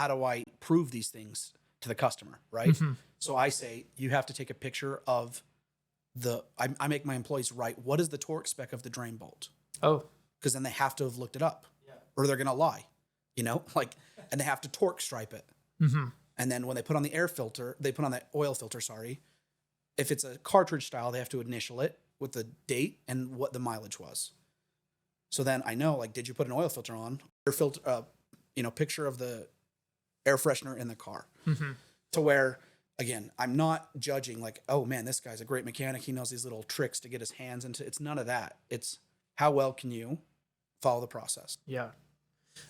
how do I prove these things to the customer, right? So I say, you have to take a picture of I make my employees write, what is the torque spec of the drain bolt? Oh, Because then they have to have looked it up, or they're going to lie, like, and they have to torque stripe it. And then when they put on the air filter, they put on the oil filter, sorry. If it's a cartridge style, they have to initial it with the date and what the mileage was. So then I know, like, did you put an oil filter on? Air filter, picture of the air freshener in the car. To where, again, I'm not judging like, oh man, this guy's a great mechanic. He knows these little tricks to get his hands into. It's none of that. It's how well can you follow the process? yeah.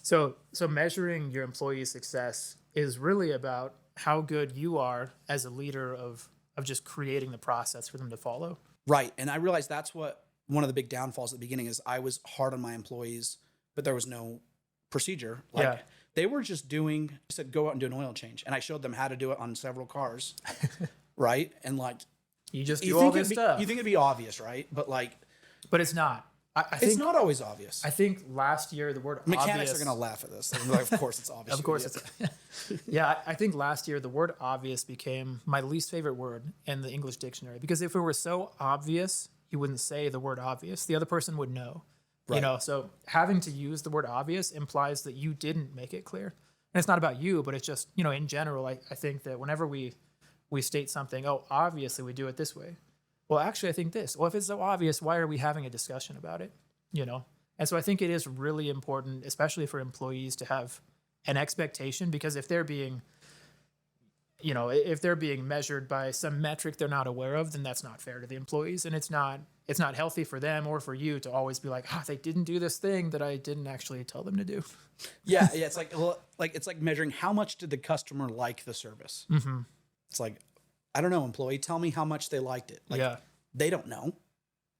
So measuring your employee success is really about how good you are as a leader of just creating the process for them to follow. Right. And I realized that's what one of the big downfalls at the beginning is. I was hard on my employees, but there was no procedure. Like they were just said, go out and do an oil change. And I showed them how to do it on several cars. Right. And like, you just do all this stuff. You think it'd be obvious, right? But it's not. I think it's not always obvious. I think last year the word mechanics obvious, are going to laugh at this. Like, of course it's obvious. Of course it's yeah. I think last year the word obvious became my least favorite word in the English dictionary, because if it were so obvious, you wouldn't say the word obvious. The other person would know. Right. So having to use the word obvious implies that you didn't make it clear. And it's not about you, but it's just, in general, I think that whenever we state something, oh, obviously we do it this way. Well, actually, I think this. Well, if it's so obvious, why are we having a discussion about it? And so I think it is really important, especially for employees, to have an expectation, because if they're being measured by some metric they're not aware of, then that's not fair to the employees, and it's not healthy for them or for you to always be like, they didn't do this thing that I didn't actually tell them to do. Yeah, it's like measuring how much did the customer like the service. It's like, I don't know, employee, tell me how much they liked it. They don't know,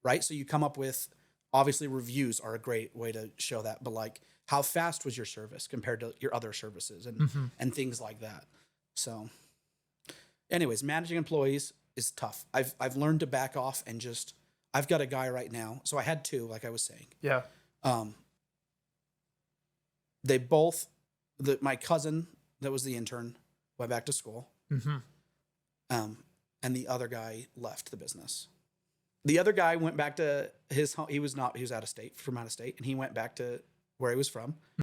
right? So you come up with, obviously reviews are a great way to show that, but like, how fast was your service compared to your other services and things like that. So anyways, managing employees is tough. I've learned to back off and just, I've got a guy right now. So I had two, like I was saying. Yeah. They both, my cousin that was the intern went back to school. And the other guy left the business. The other guy went back to his home. He was out of state, and he went back to where he was from.